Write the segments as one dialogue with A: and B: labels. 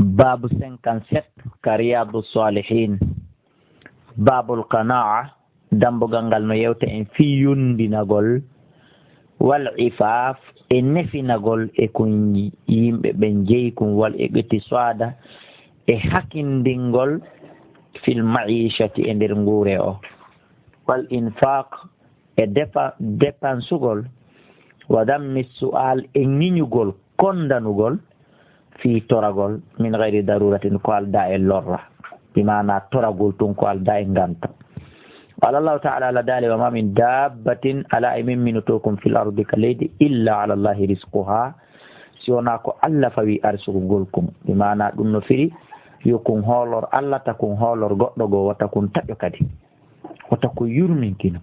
A: باب 57 كرياض الصالحين باب القناعة دمبو غانغال نو يوتا ان في يونديناغول والعفاف ان نفيناغول e kun yimbe ben jeyi kun wal e betti swada e hakindingol fil ma'ishati e der ngure o wal infaq e dépensugol wa dammi su'al e niñugol kondanugol fi toragol min ghairi daruratin ko alda e lorra bimana toragol tun ko alda e nganta qala allah ta'ala la dali wa ma min dabbatin ala min minutukum fil ardi kalaydi illa ala allah rizquha siona ko alla fawi arsugol kum bimana dum no firi yokun holor alla takun holor goddo go wata kun tajo kadi wata ko yurmin kino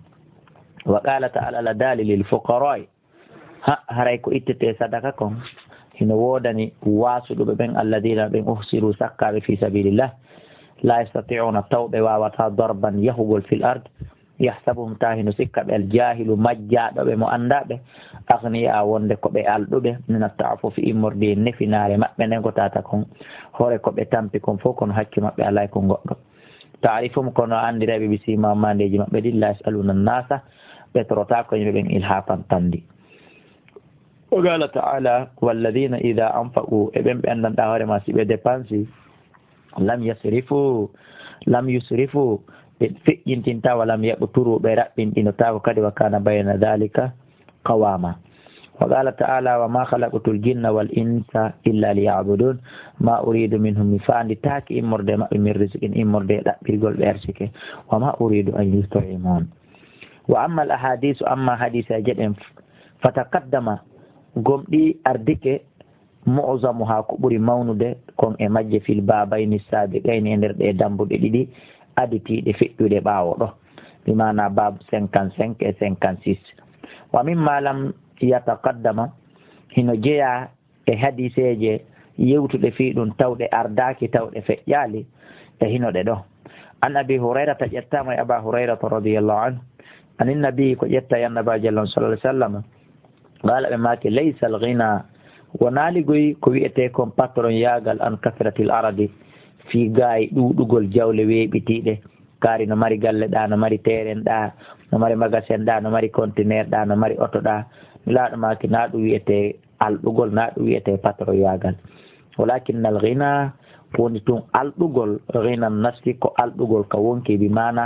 A: wa qala ta'ala la dali lil fuqara haray ko ittete sadaka kon hino wodani wasuɗuɓe ɓen alladina ɓen uhsiru sakkaɓe fi sabilillah la yastati'una tawɓe wawata darban yahugol fil ard yahsabuhum ta hino sikka ɓe aljahilu majjaɗoɓe mo andaɓe agniya wonde koɓe alɗuɓe min atta'afufi immorde nefinare maɓɓe nden ko tata kon hoore koɓe tampi kon fof kono hakke maɓɓe alay ko goɗɗo ta'rifum kono andireɓe ɓe sima mandeji maɓɓe ɗi la yasaluna nnasa ɓe torota ko yimɓe ɓen ilhafan tandi. وقال تعالى والذين إذا أنفقوا ابن بأن دهور ما سيبه ديبانسي لم يسرفوا فئين تنتا ولم يقتروا برأب إنتاو كد وكان بين ذلك قواما وقال تعالى وما خلقت الجن والإنس إلا ليعبدون ما أريد منهم مفان لتاك إمر دي من رزق إمر دي لا بيقول بأرسك وما أريد أن يستعيمون وأما الأحاديث أما حديث جد فتقدم gomɗi ardike mu'zamu ha ko ɓuri mawnude kon e majje fil babayni sabiqayni e nder ɗe dambuɗe ɗiɗi aditiɗe feƴƴude ɓaawo ɗo bimana bab 55 et 56 wa mimma lam yataqaddama hino jeeya e hadiseje yewtuɗe fi ɗum tawɗe ardaki tawɗe feƴƴali e hinoɗe ɗo an abi hurayrata ƴettama e aba hurayrata radiyallahu anhu anin nabi ko ƴetta e annabajo allah sallallahu alaihi wasallam قال بماك ليس الغنى ونالغوي كو ويته كون باترون ياغال ان كثرة الارض في غاي دودugol jawle weebitiide kaari no mari galle da no mari teren da no mari magasin da no mari container da no mari auto da laado maaki naadu wiyete aldugol naadu wiyete patron yaagal walakin al ghina woni tun aldugol ghina nafsi ko aldugol ka wonki bi mana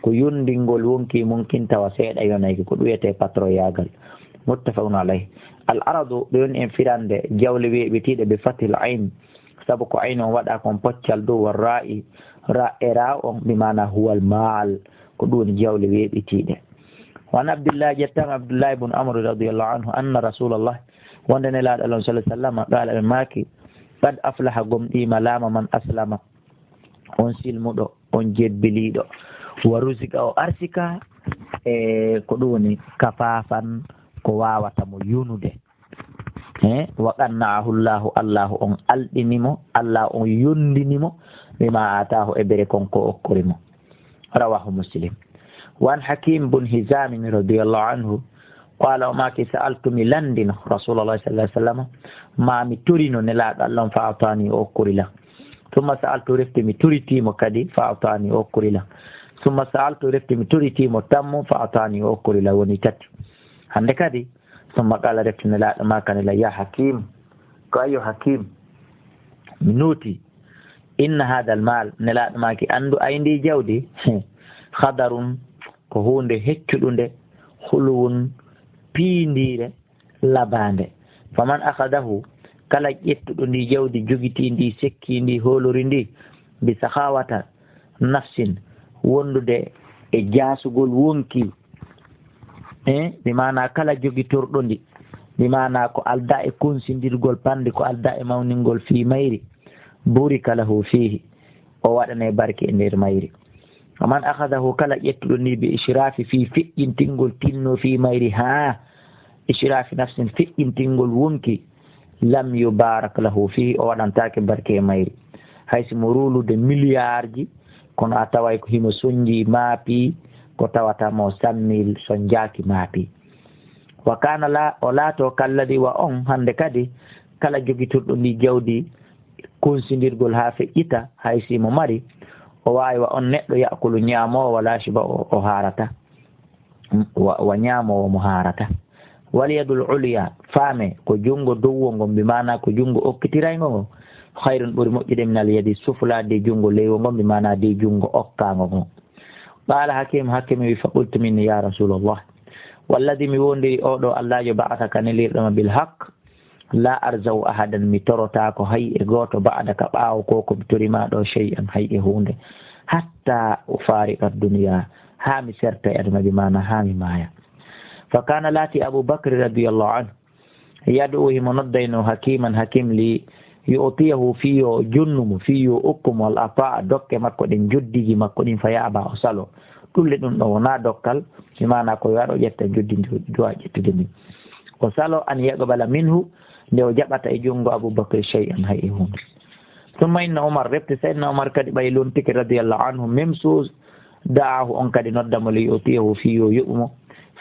A: ko yundingol wonki mumkin tawa seeda yonayki ko wiyete patron yaagal متفق عليه الأرض دون انفراد جولة بتيد بفتح العين سبق عين وضعكم بطل دو والرائي راء بمعنى هو المال كدون جولة بتيد وعن عبد الله جتام عبد الله بن عمرو رضي الله عنه أن رسول الله وندن الله صلى الله عليه وسلم قال الماكي قد أفلح قمتي ملام من أسلم أنسل مدو أنجد بليدو ورزق أو أرسك كدوني كفافا ko wawata mo yunude wa qanna'ahu Allahu on aldinimo Allah on yondinimo bima atahu e bere konko okkorimo rawahu muslim wan hakim bin hizam radiyallahu anhu qala ma ki sa'altu milandin rasulullah sallallahu alaihi wasallam ma mi turino ne la Allah fa atani okkorila thumma sa'altu rifti mi turiti mo kadi fa atani okkorila thumma sa'altu rifti mi turiti mo tammo fa atani okkorila woni tati hande kadi summa qala reftina la ma kan la ya hakim ko ayo hakim minuti inna hada al mal nela ma ki andu ayndi jawdi khadarun ko hunde heccudunde hulwun piindire labande faman akhadahu kala ƴettuɗo ndi jawdi jogiti ndi sekki ndi holori ndi bi sakhawata nafsin wondude e jasugol wonki bi mana kala jogitorɗo ndi bi mana ko alda e konsindirgol pande ko alda e mawningol fi mayri burika lahu fihi o waɗane barke e nder mayri waman akhadahu kala ƴettuɗo ndi bi ishrafi fi feƴƴintingol tinno fi mayri ha ishrafi nafsin feƴƴintingol wonki lam yubarak lahu fihi o waɗantake barke e mayri haysi mo rulude milliard ji kono a taway ko himo soñji maapi ko tawata mo sammil son jaaki maapi wa kana la o laato kalladi wa on hande kadi kala jogitorɗo ndi jawdi konsidirgol ha feƴƴita hay simo mari o wawi wa on neɗɗo yakulu ñaamowo wala shiba o harata wa ñaamowo mo harata. wal yadul ulya faame ko junngo dowwo ngo mbi mana ko junngo okkitiraygo ngo hayrun ɓuri moƴƴude min al yadi sufla de junngo leywo ngo mbi mana de junngo okkago ngo. qala hakim wi fa qultu minni ya rasulullah walladi mi wondiri oɗo allahjo ba'ataka nelirɗoma bil haq la arzau ahadan mi torota ko hay e goto ba'daka ɓaawo ko ko mi torima ɗo shay'an hay e hunde hatta ufariqa duniya ha mi serta e aduna bi mana ha mi maya. fa kana lati aboubacre radiallahu anhu yad'u himo noddayno hakiman hakim li yu'tiyahu fiyo junnumo fiyo ukkumo al ata dokke makko ɗen joddiji makko ɗin fa yaaba o salo ɗulle ɗum ɗo wona dokkal mi mana ko waɗo ƴetta joddi duwa ƴettude min o salo an yaqbala minhu nde o jaɓata e junngo aboubacre shay'an hay e hunde. ثم إن عمر ربت سيدنا عمر كدي بايلون تك رضي الله عنه ممسوس دعاه أن كدي ندم ليؤتيه فيه يؤمه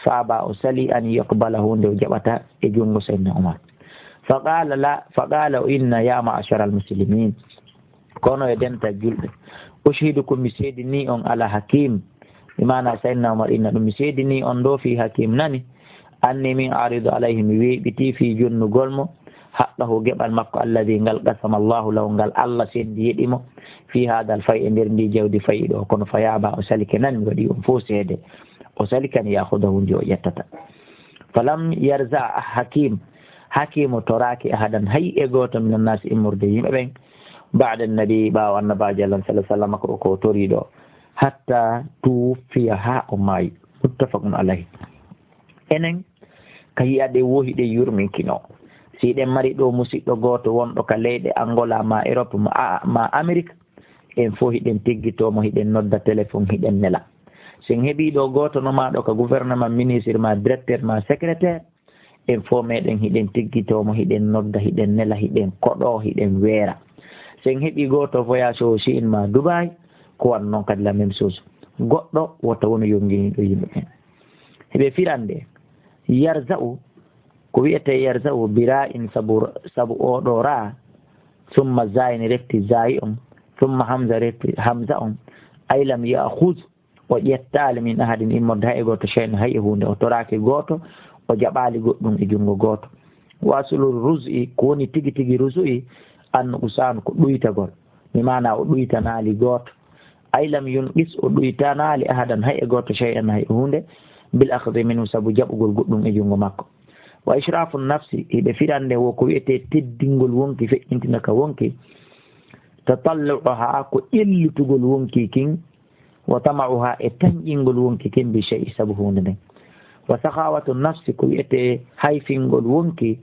A: فأبى أسلي أن يقبله عنده جبته يجون سيدنا عمر فقال لا فقال إن يا معشر المسلمين كونوا يدن تجلد أشهدكم بسيدني أن على حكيم بمعنى سيدنا عمر إن بسيدني أن دو في حكيم نني أني من أعرض عليهم بتي في جن قلمه haɗɗahu geɓal makko alladi ngal qasama llahu law ngal allah sendi yeɗimo fi hadal fay e nder ndi jawdi fayi ɗo kono fayaba o salike nan mi waɗi on fof seede o salikani yahudahu ndi o ƴettata. falam yarza hakimu toraki ahadan hay e goto min annasi immorde yimɓe ɓen ba'da annabi ɓawo annabajo allah sallah sallam makko ko toriɗo hatta tuwuffiya ha o maayi muttafaqun alayhi. enen ka yiyaɗe wohiɗe yurminkino si ɗen mari ɗo musidɗo goto wonɗo ka leyɗe Angola ma Europe ma Amérique en fof hiɗen teggitomo hiɗen nodda téléphone hiɗen nela sen heeɓi ɗo goto no maɗo ka gouvernement ministre ma directeur ma secrétaire en fof meɗen hiɗen teggitomo hiɗen nodda hiɗen nela hiɗen koɗo hiɗen weera. sen heeɓi goto voyage o Chine ma Dubai ko wan noon kadi la même chose goɗɗo woto wono yonginiɗo yimɓe ɓen heɓe firande yarza'u ko wiyete yarza'u bira in sabu oɗo ra summa zayin refti zayi on summa hamza refti hamza on ay lam ya'khudh o ƴettali min ahadin immorde hay goto shay'an hay hunde o toraki goto o jaɓali goɗɗum e jungo goto. wasulul ruz'i ko woni tigi tigi ruzu'i an usanu ko ɗuytagol mi mana o ɗuytanali goto ay lam yunqis o ɗuytanali ahadan hay goto shay'an hay hunde bil akhdhi minhu sabu jaɓugol goɗɗum e jungo makko. wa ishrafu nafsi hiɓe firande wo ko wiyete teddingol wonki feƴƴintina ka wonki tatalluha ko ƴellitugol wonki kin wa tama'uha e tañƴingol wonki kin bi shay'i sabu hunde nden. wa sakhawatu nafsi ko wiyete hayfingol wonki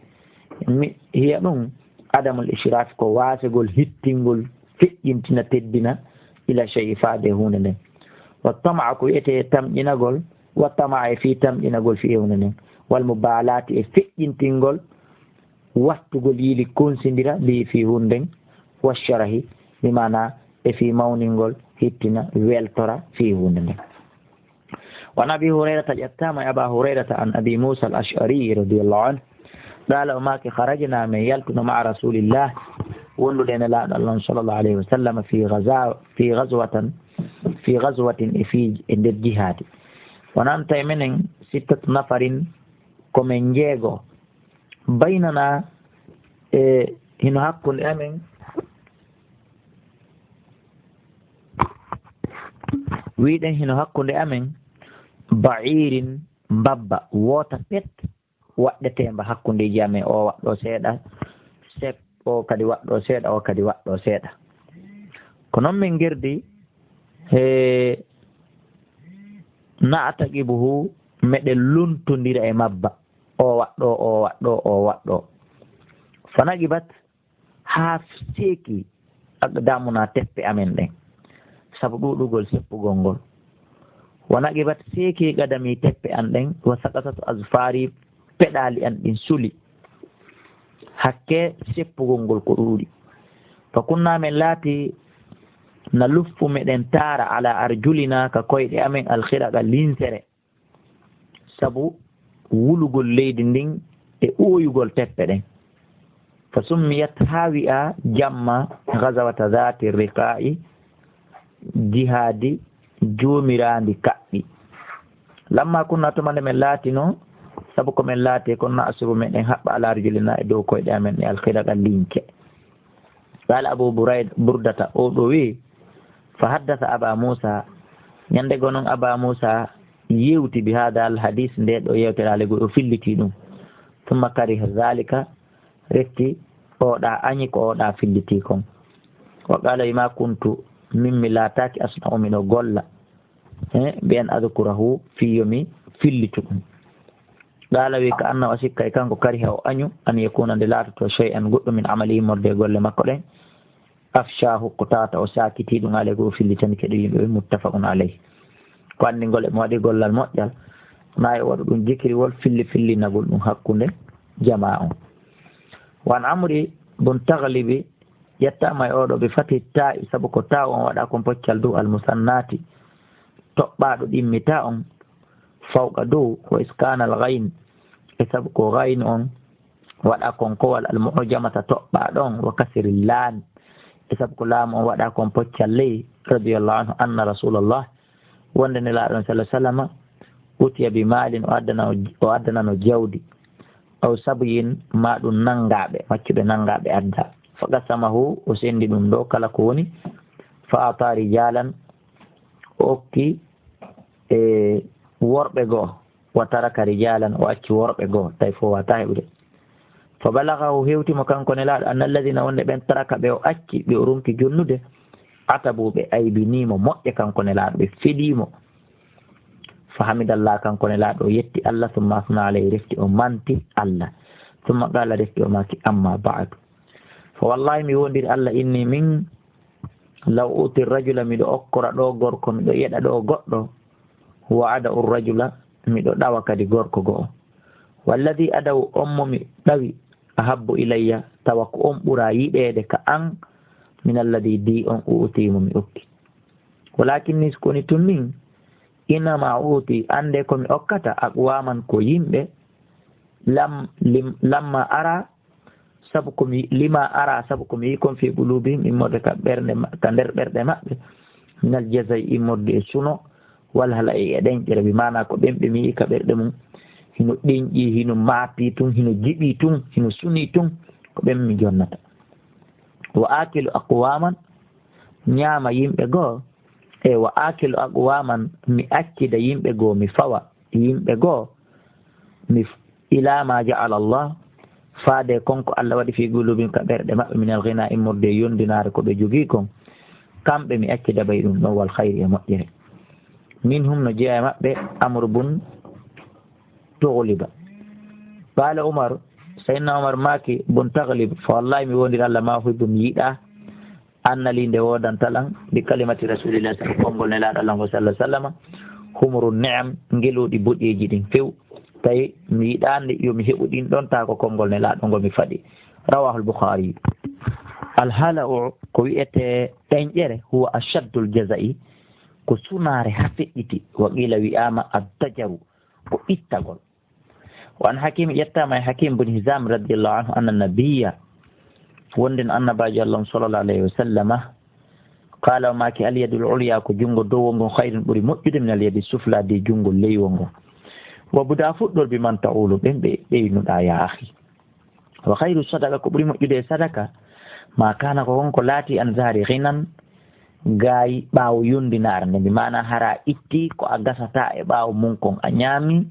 A: hiya ɗum adamul ishraf ko wasegol hittingol feƴƴintina teddina ila shay'i faade hunde nden. wa tama'a ko wiyete tamƴinagol wa tama'a e fi tamƴinagol fi hunde nden. wal mubalati e feƴƴintingol wattugol yiili konsindira li fi hunden washarahi bimana e fi mawningol hittina weltora fi hunde nden. وعن أبي هريرة ƴettama e أبا هريرة عن أبي موسى الأشعري رضي الله عنه قال وماك خرجنا من يلتن مع رسول الله wondude ne laaɗo Allah sallallahu alayhi wa sallam fi ghazwatin e fi e nder jihadi wonanta e menen sittatu nafarin komin jeego baynana e hino hakkunde amen wiɗen hino hakkunde amen ba'irin mbabba woota pet waɗɗetemba hakkundeji amen o waɗɗo seeɗa sep o kadi waɗɗo seeɗa o kadi waɗɗo seeɗa ko noon min gerdi e na'taqibuhu meɗen luntodira e mabba o waɗɗo o waɗɗo o waɗɗo fanaqibat ha seeki damuna teppe amen ɗen sabu ɗuɗugol seppugol ngol wanaqibat seeki gadami teppe an ɗen wa sakasatu asfari peɗali an ɗin suli hakke seppugol ngol ko ɗuuɗi fa kunna men laati na luffu meɗen taara ala arjulina ka koyɗe amen alkhiraqa linsere sabu wulugol leydi ndin e ɓooyugol teppe ɗen فسميت هاوئة جمع غزوة ذات الرقاء جهاد جوميران كأبي لما كنا تمنى من لاتنو سبق من لاتي كنا أسر من إنحب على رجلنا إدوكو إدامن الخيرة اللينك قال أبو بردة أودوي فحدث أبا موسى يندقون أبا موسى يوتي بهذا الحديث نديد ويوتي عليه فيلتي ثم كره ذلك رفتي أودا أنيك أودا فيلتيكم وقال ما كنت من ملاتك أصنع من غول بأن أذكره في يومي فيلتكم قال وكأنه أشك كان كره أن يكون دلالة شيئا قد من عمله مرد غول مكره أفشاه قطاة وساكتي دون عليه فيلتني كده متفق عليه كان نقول مودي غول المؤجل ما يورد ذكر والفل نقول حقونه جماعه وان عمري بن تغلب يتما يودو بفتح التاء سبق تاء ودا كون بوتال دو المثنات تبادو ديمتا فوق دو واسكان الغين سبق غين اون ودا كون قول المعجمه تبادون وكسر اللام سبق لام ودا كون بوتال لي رضي الله عنه ان رسول الله وندن الله صلى الله عليه وسلم أتي بمال وأدنى جودي أو سبين ما دون نانغابي ما كده نانغابي أدى فقسمه وسندي دون دو كلا كوني فأعطى رجالا أوكي وربغو وترك رجالا وأكي وربغو تيفو واتاهبه فبلغه هيوتي مكان كونيلا أن الذين وند بين ترك بيو أكي بيورمك جنود عتبوا بأي بنيمو مؤيا كان كونيلا بفديمو فحمد الله كان كون لا دو يتي الله ثم اثنى عليه رفتي امانتي الله ثم قال رفتي اماكي اما بعد فوالله مي وندير الله اني من لو اوتي الرجل مي دو اقرا دو غوركو مي دو يدا دو goddo هو ادعو الرجل مي دو داوا كدي غوركو غو والذي ادعو امي داوي احب الي توك برا ييده ka an من الذي دي اوتي مي اوكي ولكن نسكوني تنين ina ma'uti ande ko mi okkata aqwaman ko yimbe lamma ara sabu ko mi lima ara sabu ko mi kon fi qulubihim imode ka bernde ka der berde mabbe minal jazai imode suno wal halai eden jere bi mana ko bembe mi ka berde mum hino denji hino mapi tun hino jibi tun hino suni tun ko bem mi jonnata wa akilu aqwaman nyama yimbe go wa akilu aqwaman mi akkida yimbe go mi fawa yimbe go mi ila ma ja'ala Allah faade konko Allah wadi fi gulubin ka berde mabbe min al-ghina imurde yondinaare ko be jogi kon kambe mi akkida baydum no wal khair ya mabbe minhum no jeya mabbe amr bun tughliba qala umar sayyidina umar maki bun taghlib fa wallahi mi wondir Allah ma fu dum yida annali nde wodan talan bi kalimati rasulillah sallallahu alaihi wasallam humurun ni'am ngelodi bodieji din few tay mi dande yo mi hebu din don ta ko kongol ne laado ngo mi fadi rawahu al-bukhari al-hala'u ko wi'ete tenjere huwa ashaddul jazai ko sunare hafiditi wa qila wi'ama ad-dajaru ko ittagol wa an hakim yattama hakim bin hizam radiyallahu anhu anna nabiyya wonden annabaji Allah sallallahu alaihi wasallam qala ma ki al yadul ulya ko jungo dowo ngo khairun buri mojjude min al yadi sufla de jungo leywo ngo wa buda fuddor bi man ta'ulu bembe nuda ya akhi wa khairu sadaqa ko buri mojjude sadaka ma kana ko wonko lati an zari ghinan gay bawo yundinar ne bi mana hara itti ko agasata e bawo mun kon anyami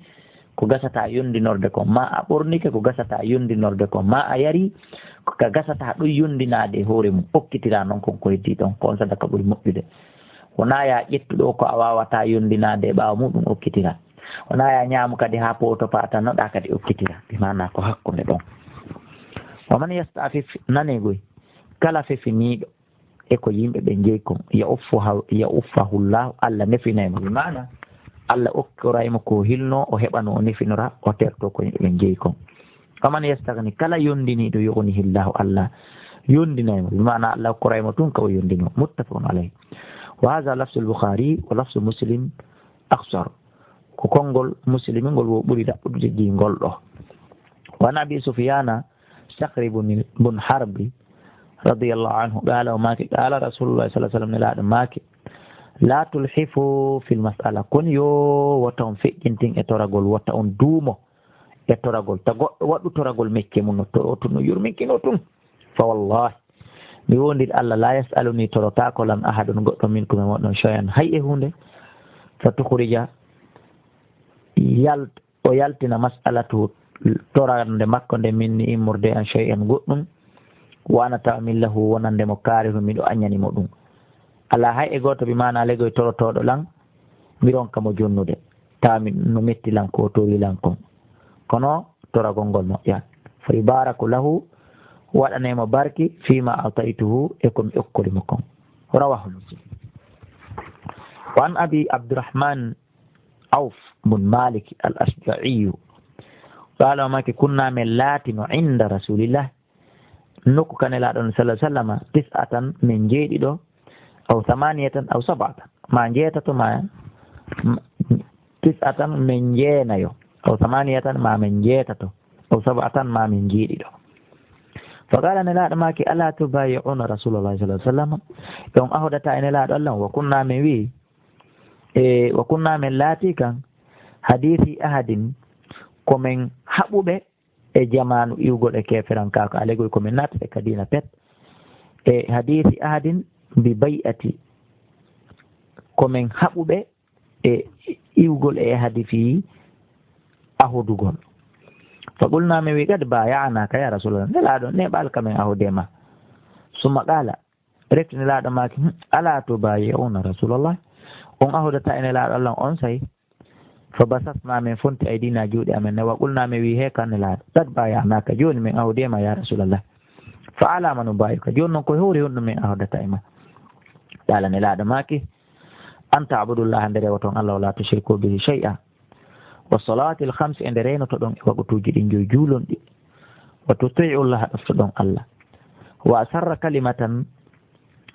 A: ko gasata yundinorde ko ma a bornike ko gasata yundinorde ko ma a yari ko ka gasata do yundinade hoore mum okkitira non kon ko heddi don kon sadaka buri mobbude wona ya ƴettuɗo ko a wawata yundinade ɓawa muɗum okkitira wona ya ñaamu kadi ha poto pata noɗa kadi okkitira bi mana ko hakkunde ɗon wa man yastafif nanegoy kala fefiniɗo e ko yimɓe ɓe jeeyi kon ya uffahullahu Allah nefinaymo bi mana Allah okkoraymo ko hilno o heɓano o nefinora o terto ko yimɓe ɓe jeeyi kon faman yastagni kala yondiniɗo yugnihillahu Allah yondinaymo bi mana Allah okkoraymo tun ka o yondino muttafaqun alayhi wa hadha lafzu al-bukhari wa lafzu muslim aqsar ko kongol muslim ngol wo ɓuri ɗaɓɓude ji ngol ɗo wa nabi sufyana sakri bun harbi radiyallahu anhu qala maki qala rasulullah sallallahu alaihi wasallam nelaɗo maki la tulhifu fil mas'ala kon yo wata on feƴƴintin e toragol wata on duumo e toragol ta goɗɗo waɗu toragol mecce mum no tun no yurminkino tun fa wallahi mi wondir Allah la yasaluni torotako lam ahadun goɗɗo min ko mi moɗon shay'an hay e hunde fa tukhrija o yaltina mas'alatu torande makko nde minni immurde an shay'an goɗɗum wana taw min lahu wonande mo kaarihu miɗo añanimo ɗum ala hay e goto bi mana legoy torotoɗo lan mi ronka mo jonnude tami no metti lan ko tori lan kon kono toragol ngol moƴƴat fa yubaraku lahu waɗanemo barki fima ataytuhu e komi okkorimo kon rawahu muslim wa an abi abdurrahman auf bun malik al ashja'iyu qala maki kunna min latino inda rasulillah nokku kanelaɗon sallah sallama tis'atan min jeeɗiɗo aw thamaniyatan aw sab'atan ma jeetato ma tis'atan min jeenayo aw thamaniyatan ma min jeetato aw sab'atan ma min jeeɗiɗo fa qala nelaɗo maki ala tubayi'una rasulullah sallallahu alaihi wasallam on ahodata e nelaɗo Allah wa kunna min wi wa kunna min laati kan hadithi ahadin komin haɓuɓe e jamanu iwgol e keferanka ko alegoy komin naata e kadina pet e hadithi ahadin bi bay'ati komin haɓuɓe e iwgol e hadithi ahudugol fa qulna min wi kad baya'naka ya rasulullah nelaɗo neɓal kamen ahudema summa qala refti nelaɗo maki ala tubayi'una rasulullah on ahudata ene laaɗo Allah on say fa basatna min fonti aydina juuɗe amen ne wa qulna mi wi he kanne laaɗo dat bayanaka joni min awdema ya rasulallah fa alama no bayuka joni noon ko hewri honɗum min awdata e ma qala ne laaɗo maki anta abudullah nde rewaton Allah wala tushriku bihi shay'a wa salati al khams ende reynoto ɗon e waɓutuji ɗin joyi juulon ɗi wa tuti'u llaha ɗofto ɗon Allah wa asarra kalimatan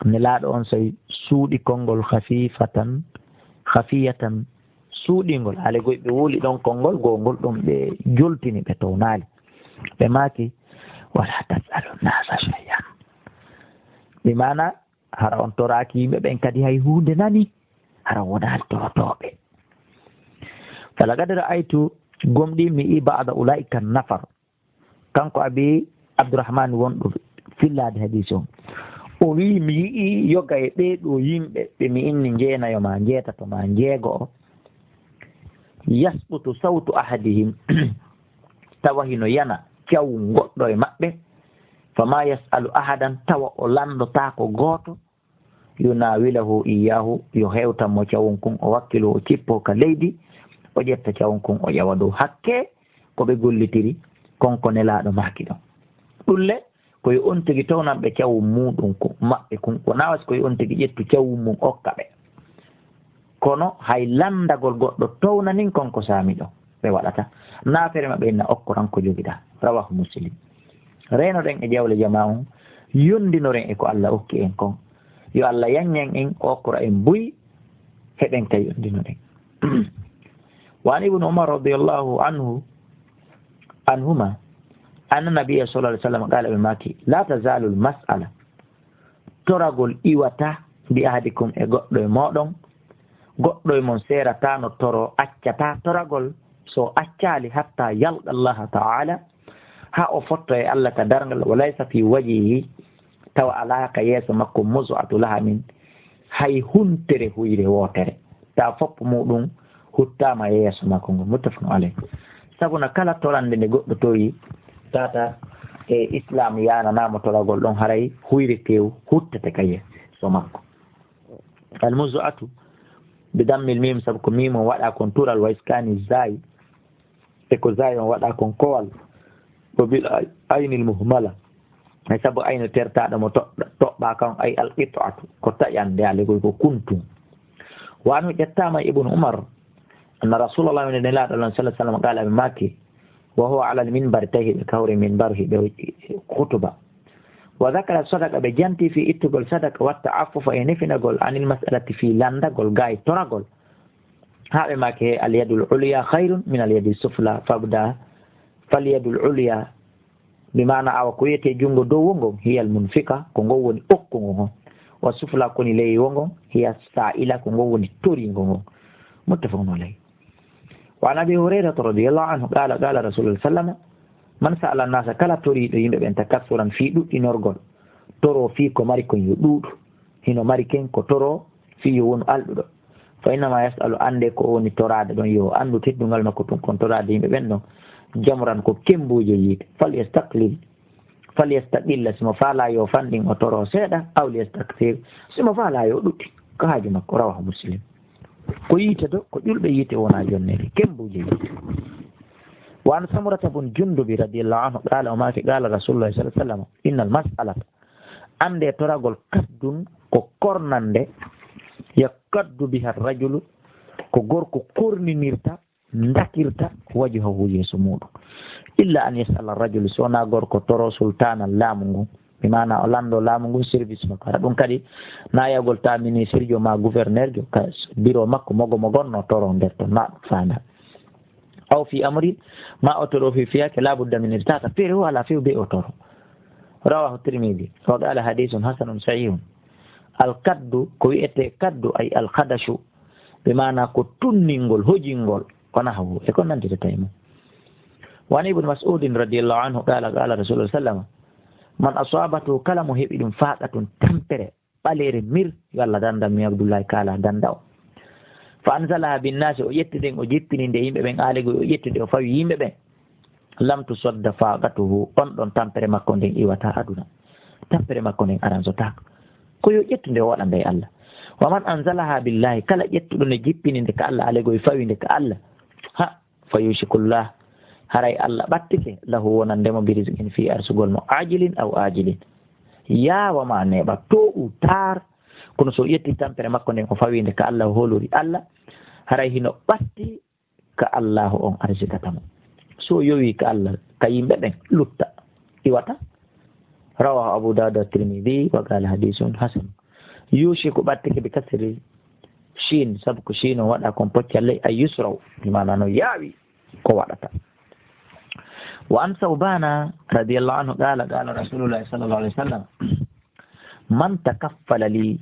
A: ne laaɗo on say suuɗi konngol khafiyatan suuɗingol haale goy ɓe wuuli ɗon konngol gongol ɗum ɓe joltini ɓe townaali ɓe maaki wala tasalu nasa shay'an ɓe mana hara on toraaki yimɓe ɓen kadi hay hunde nani hara wonaali torotoɓe falagad ra'aytu gomɗi mi i ba'da ulaika nafar kanko abi abdourahmane wonɗo fillade hadis on o wi mi yi'i yoga e ɓeeɗo yimɓe ɓe mi inni jeenayo ma jeetato ma jeego o yasɓutu sawtu ahadihim tawa hino yana caw goɗɗo e maɓɓe fama yasalu ahadan tawa o landotako gooto yunawilahu iyahu yo hewtanmo cawon kun o wakkilo o cippo ka leydi o ƴetta cawon kun o ƴawa dow hakke ko ɓe gollitiri konko nelaɗo maki ɗon ɗulle koye on tigi townanɓe cawu muɗum ko maɓɓe kun ko nawas koye on tigi ƴettu cawu mum okka ɓe kono hay landagol goɗɗo townanin konko saami ɗo ɓe waɗata naafere maɓɓe inna okko tan ko jogiɗa rawahu muslim renoɗen e jawle jama on yondinoren e ko Allah okki en kon yo Allah yanñen en okkora en buy heɓen kay yondinoren وعن ابن عمر رضي الله عنهما أن النبي صلى الله عليه وسلم قال بماكي لا تزال المسألة ترغل إيوتا بأحدكم غدو مودون غدو من سيرتا نو تورو أچتا ترغل سو أچالي حتى يلقى الله تعالى ها أفطر الله تدرغل وليس في وجهه تو علاقة يس مكو مزعة لها من هاي هنتره ويره ووتره تا فوق مودون huttama yeeso makko ngol muttafaqun alayh sabuna kala torande nde goɗɗo toyi tata e islam yananama toragol ɗon haray huyre tew huttete ka yeeso makko almuzu'atu bi dammil mim sabu ko mim on waɗa kon tural wa iskani zay e ko zay on waɗa kon kowal bo bil aynil muhmala ay sabu ayno tertaɗo mo toɓɓa kan ay al qit'atu ko taƴande alegol ko kuntum wa anu ƴettama ibnu umar أن رسول الله من الله صلى الله عليه وسلم قال بماكي وهو على المنبر تهي بكور منبره خطبة وذكر الصدق بجانتي في اتقل صدق والتعفف ينفنا قول عن المسألة في لندا قول قاي ترى قول هذا ماكي اليد العليا خير من اليد السفلى فابدا فاليد العليا bimana awa ko wiyete jungo dow wongon hiyal munfika ko ngon woni okkugo ngon wa sufla koni ley wongon hiya sa'ila ko ngon woni toringo ngon muttafaqun alayh. wa an abi hurairata radiyallahu anhu qala qala rasulullah sallallahu man sa'ala an-nasa kala toriɗo yimɓe ɓen takassuran fi ɗuɗɗinorgol toro fi ko mari kon yo ɗuuɗu hino mari ken ko toro fi yo wonu alɗuɗo fa innama yasalu ande ko woni torade ɗon yo andu teddungal makko tun kon torade yimɓe ɓen ɗon jamran ko kembuje yiide falyastaqilla simo faala yo fanɗin o toro seeɗa aw liyastakthir simo faala yo ɗuɗɗi ko haaju makko rawahu muslim. ko yiite to ko ƴulɓe yiite wona jonnede kembuje yiite. wa an samurata bun jundubi radiallahu anhu qala o maki qala rasulullah sallallahu alaihi wasallam innal mas'alata ande toragol kaddun ko kornande yakaddu biha rajulu ko gorko korninirta dakirta wajhahu yeeso muɗum illa an yasala rajulu sona gorko toro sultana laamu ngu mi mana o lando laamu ngu service makko ara ɗum kadi nayagol ta ministre jo ma gouverneur jo ka bureau makko mogo mo gonno toro nder ton ma ɗum fanda aw fi amri ma o toro fi fiyake labudda min irtata feere ho ala few be o toro rawahu tirmidi wa qala hadithun hasanun sahihun. alkaddu ko wiyete kaddu ay alkhadashu ɓe mana ko tunningol hojingol kona hawo e ko nantita tawi mum. wa an ibnu mas'udin radiallahu anhu qala qala rasulullah sallam man asabatu kala mo heɓi ɗum faaqatun tampere ɓalere mir yo Allah danda mi abdoullahi kala danda o fa anzalaha binnasi o ƴettiden o jippini nde yimɓe ɓen aalego o ƴettide o fawi yimɓe ɓen lam tusodda faqatuhu on ɗon tampere makko nden iwata aduna tampere makko nden aransotako ko yo ƴettude o waɗa nde Allah. wa man anzalaha billahi kala ƴettuɗo ne jippini nde ka Allah alego e fawi nde ka Allah ha fa yushikullah haray Allah ɓattike lahu wonandemo birisqin fi arsugol mo ajilin aw ajilin yawama neɓa to u tar kono so ƴetti tampere makko nden o fawi nde ka Allah holori Allah haray hino ɓatti ka Allahu on arsikatamo so yowi ka Allah ka yimɓe ɓen lutta iwata. rawahu abu dawud at-tirmidhi wa qala hadithun hasan. yushiku ɓattike ɓe kasiri shin sabu ko shin o waɗa kon poccalle ay yusraw mana no yaawi ko waɗata. wa an sawbana radiallahu anhu qala qala rasulullahi sallallahu alaihi wasallam man takaffala li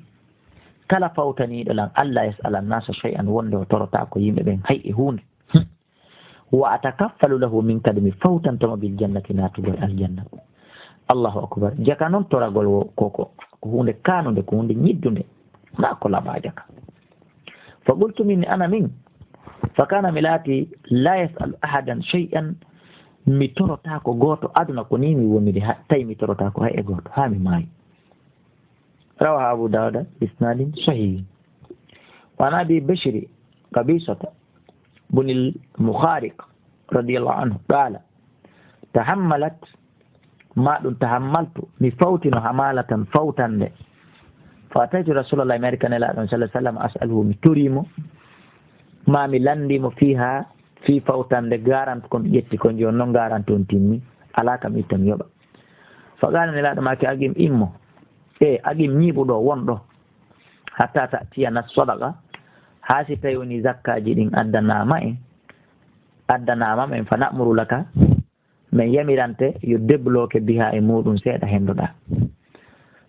A: kala fawtaniɗo lan Allah yas'ala an-nasa shay'an wonde o torota ko yimɓe ɓen hay e hunde wa atakaffalu lahu min kadmi fawtantomo bil jannati natugol aljanna. allahu akbar. jaka noon toragol koko ko hunde kanude ko hunde ñiddude na ko laɓa jaka. fa qultu minni ana min fa kana mi laati la yasalu ahadan shay'an mi torota ko goto aduna ko ni mi wonide tawi mi torota ko hay e goto ha mi maayi. rawahu abu dawuda isnadin sahih. wa an abi bashri qabisata bunil mukhariq radiyallahu anhu qala tahammalat ma ɗum tahammaltu mi fawtino hamalatan fawtande fa ataytu rasulullahi mi ari kanelaɗon sallah sallam as'aluhu mi torimo ma mi landimo fiha fi fawtande garante kon ƴetti kon joni noon garante on timmi ala kam itta mi yoɓa. fa qala nelaɗo maki agim immo agim ñiɓuɗo wonɗo hatta ta tiyana sadaqa ha si tawi woni zakkaji ɗin addanama men fa namuru laka min yamirante yo débloqué biha e muɗum seeɗa henduɗa.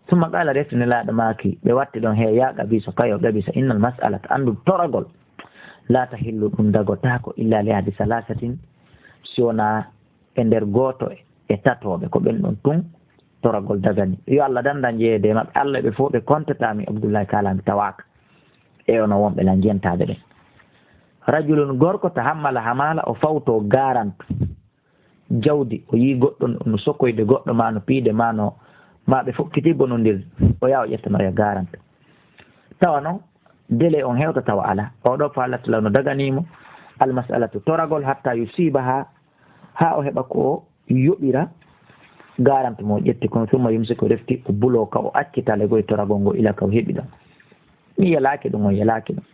A: summa qala reftinilaɗo maki ɓe watti ɗon he ya qabisa kayo qabisa innal mas'alata andu toragol la tahillu ɗum dagotako illa li ahdi salasatin siwona e nder goto e tatoɓe ko ɓen ɗon tun toragol dagani yo Allah danda jeeyede maɓɓe Allah ɓe fof ɓe contatami abdoullahi kalami tawaka e ono wonɓe la jentade ɓen. rajulun gorko tahammala hamala o fawto garantu jawdi o yi goɗɗo no sokkoyde goɗɗo ma no piide ma no ma ɓe fokkiti bonondir o yaha o ƴettanoya garante tawa noon délai on hewta tawa ala oɗo fa Allah tala no daganimo almasalatu toragol hatta yusiba ha o heɓa ko yoɓira garante mo ƴetti kono summa yumsi ko refti o bulo ka o accitale goye toragol ngo ila ka o heɓi ɗon. mi yalaki ɗum o yalaki ɗum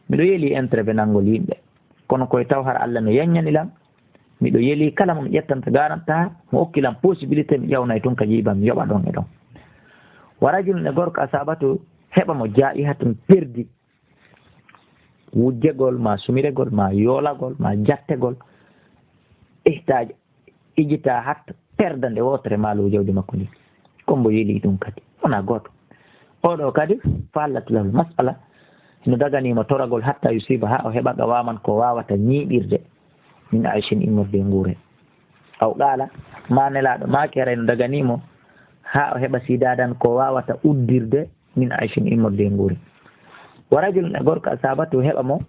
A: miɗo yeeli intervenant ngol yimɓe kono koye taw har Allah no yanñanilam miɗo yeeli kala mo mi ƴettanta garanta mo hokkilam possibilité mi ƴawnay tun ka jiiba mi yoɓa ɗon e ɗon. wa rajulun e gorko asabatu heɓa mo jaihatun perdi wujjegol ma sumiregol ma yoolagol ma jattegol ihtaji ijita hatta perdande wotere maalu jawdi makko ndi kombo yeli ɗum kadi wona goto oɗo kadi fallat lahu masala no daganima toragol hatta yusiba ha o heɓa gawaman ko wawata ñiiɓirde min aichin immorde nguure aw qala ma nelaɗo makere no daganimo ha o heɓa sidadan ko wawata uddirde min aichin immorde nguure wa rajulun e gorko asabatu heɓa mo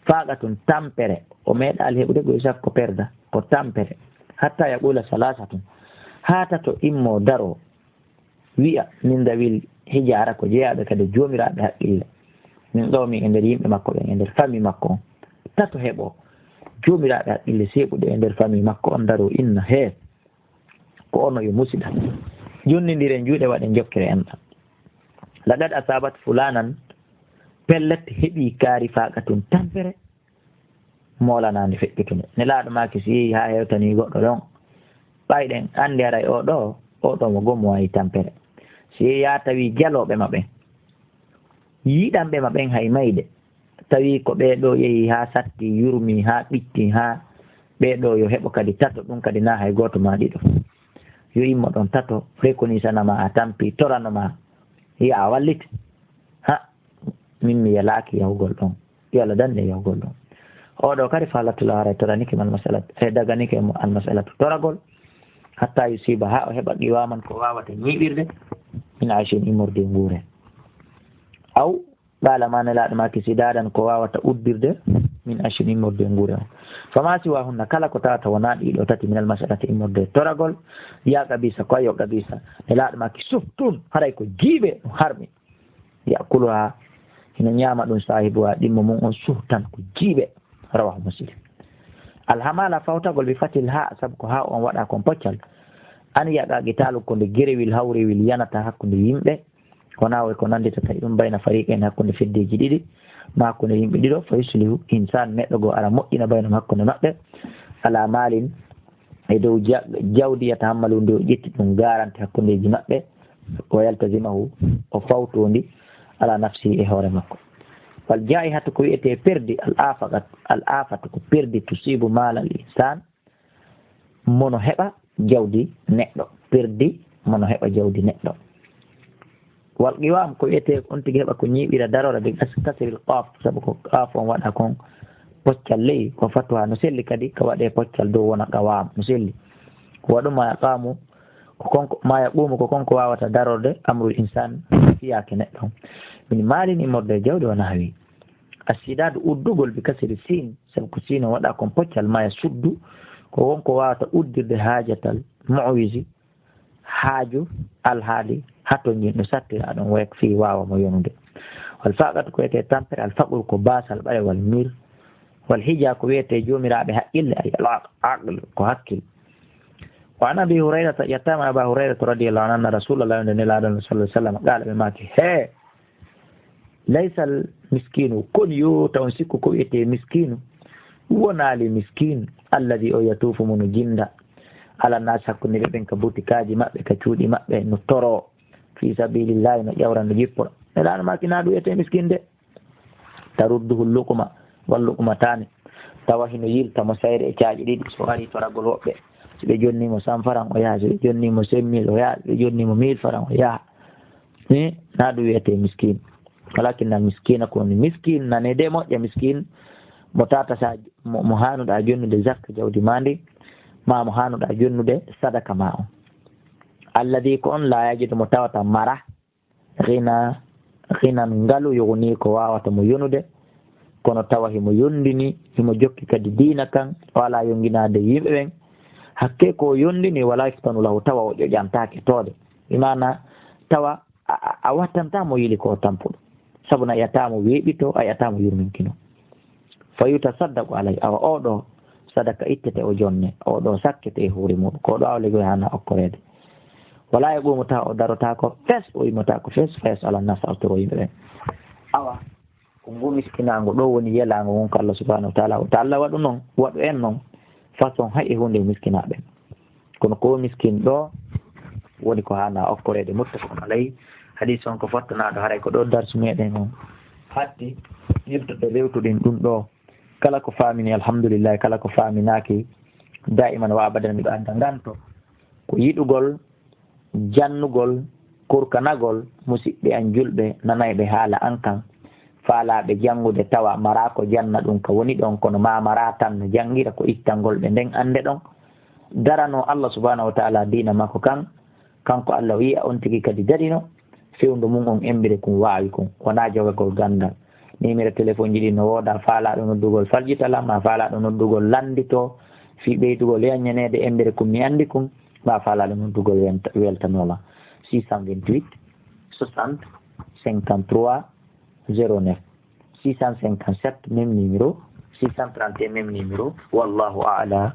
A: faqatun tampere o meeɗal heɓude goy sakko perda ko tampere hatta yaqula salasatun hata to immo daro wi'a min dawil hijara ko jeeyaɓe kadi jomiraɓe haqqille min ɗowmi e nder yimɓe makko ɓen e nder famille makko on tato heeɓo jomiraɓe haqqille seeɓuɗe e nder famille makko on daro inna he ko ono yo musiɗa jonnidire juuɗe waɗe jokkere enɗam laqad asabat fulanan pellet heɓi kaari faqatun tampere molanande feƴƴitude ne laaɗo maki si yeehi ha hewtani goɗɗo ɗon ɓayɗen andi aray oɗo mo gommo wayi tampere si yeehi ha tawi jaloɓe maɓɓen yiɗanɓe maɓɓen hay mayde tawi ko ɓeɗo yeehi ha satti yurmi ha ɓitti ha ɓeɗo yo heɓo kadi tato ɗum kadi na hay goto ma ɗiɗo yo immo ɗon tato reconnaissanama a tampi toranoma hiya a wallit ha min mi yalaki yahugol ɗon yo Allah dande yahugol ɗon oɗo kadi falatula haray toranike mal masalat e daganike mo al masalatu toragol hatta yusiba ha o heɓa qiwaman ko wawata ñiɓirde min aichin immorde nguure aw ɗala ma nelaɗo maki sidadan ko wawata uddirde min aichin immorde nguure o fama siwa hunna kala ko tawata wona ɗiɗo tati min al masalati immorde toragol ya qabisa ko ayo qabisa nelaɗo maki suftun haray ko jiiɓe ɗum harmi yakuluha hino ñama ɗum sahibuha ɗimmo mum on suhtan ko jiiɓe rawahu muslim alhamala fawtagol ɓe fatil ha saabu ko ha on waɗa kon poccal an yaqa qitalu ko nde gerewil hawrewil yanata hakkude yimɓe wona way ko nandita tawi ɗum bayna fariqen hakkude feddeji ɗiɗi ma hakkude yimɓe ɗiɗo fa yuslihu insan neɗɗo goo ara moƴƴina baynum hakkude maɓɓe ala malin e dow jawdi yatahammalu nde o ƴetti ɗum garante hakkudeji maɓɓe o yaltasimahu o fawtondi ala nafsi e hoore makko wal jaihatu ko wiyete perdi al afatu ko perdi tusibu mala al insan mono heɓa jawdi neɗɗo perdi mono heɓa jawdi neɗɗo wal qiwam ko wiyete on tigi heɓa ko ñiɓira darora de kasril qaf saabu ko qaf on waɗa kon poccal ley ko fatuha no selli kadi ko waɗe poccal dow wona qawam no selli ko waɗuma yaqamu ko konko ma yaqumu ko konko wawata darorde amrul insan fiyake neɗɗo min malin immorde jawdi wona hawi asidadu uddugol bi kasiri sin sabu ko sin waɗa kon poccal maya suddu ko wonko wawata uddirde haajatal mu'wisi haaju alhaali hatto jinɗo sattira ɗon wek fi wawa mo yonude wal faqatu ko wiyete tampere al faqru ko basal ɓarewal mir wal hija ko wiyete jomiraɓe haqqille ay al aql ko hakkil wa an abi hurayrata yattama aba hurayrata radiyallahu anhu anna rasulullah sallallahu alaihi wasallam qala ɓe maki he laysa al miskinu kon yo taw sikku ko wiyete miskinu wonali miskin alladi o yatufu munu jinda ala nas hakkunde ɓen ka butikaji maɓɓe ka cuuɗi maɓɓe no toro fi sabilillahi no ƴawra no jippora neɗano maki na ɗum wiyete miskin de tarudduhu lukuma wal lukumatani tawa hino yiltamo sayre e caaƴi ɗiɗi so ari toragol woɓɓe so ɓe jonnimo 100 francs o yaha so ɓe jonnimo 5000 o yaha so ɓe jonnimo 1000 francs o yaha ni na ɗum wiyete miskin walakinna miskina koni miskin nane de moƴƴa miskin mo tata sa mo hanuɗa jonnude zakka jawdi mandi ma mo hanuɗa jonnude sadaka ma on alladi ko on la yajidu mo tawata mara hinan ngalu yogoni ko wawata mo yonude kono tawa himo yondini himo jokki kadi diina kan wala yonginade yimɓe ɓen hakke ko yondini wala iftanu lahu tawa o ƴoƴantake tode imana tawa a wattantamo yili ko tampuɗo sabuna a yiyatamo weeɓito a yiyatamo yurminkino fayuta saddaku alay awa oɗo sadaka ittete o jonne oɗo sakkete e hoore muɗum ko ɗo awlegoy hana okkorede wala e ɓumo tawa o darotako fes o yimotako fes ala nas altoro yimɓe ɓen awa ko ngu miskinago ɗo woni yelago wonko Allah subhanahu wa ta'ala to Allah waɗu noon waɗu en noon façon hay e hunde miskinaɓe kono ko miskin ɗo woni ko hana okkorede muttafaqun alayhi hadis on ko fottanaɗo haray ko ɗo darsu meɗen on hatti yirtude rewtuɗin ɗum ɗo kala ko famini alhamdulillah kala ko faminaki daiman wa abadan miɗo anda nganto ko yiɗugol jannugol kurkanagol musidɓe an julɓe nanayɓe haala an kan faalaɓe janngude tawa mara ko janna ɗum ka woni ɗon kono ma mara tan no jangira ko ittangol ɓe nden ande ɗon darano Allah subhanahu wa ta'ala dina makko kanko Allah wi'a on tigi kadi darino fewndo mum on embire kum waawi kum wona jogagol gandal numéro téléphone ji ɗi no wooda faalaɗo noddugol faljitala ma faalaɗo noddugol landito fi ɓeydugol yañanede embire kum mi andi kum ma faalaɗo noddugol weltanoma 628 60 53 09 657 même numéro 631 même numéro wallahu a'lam.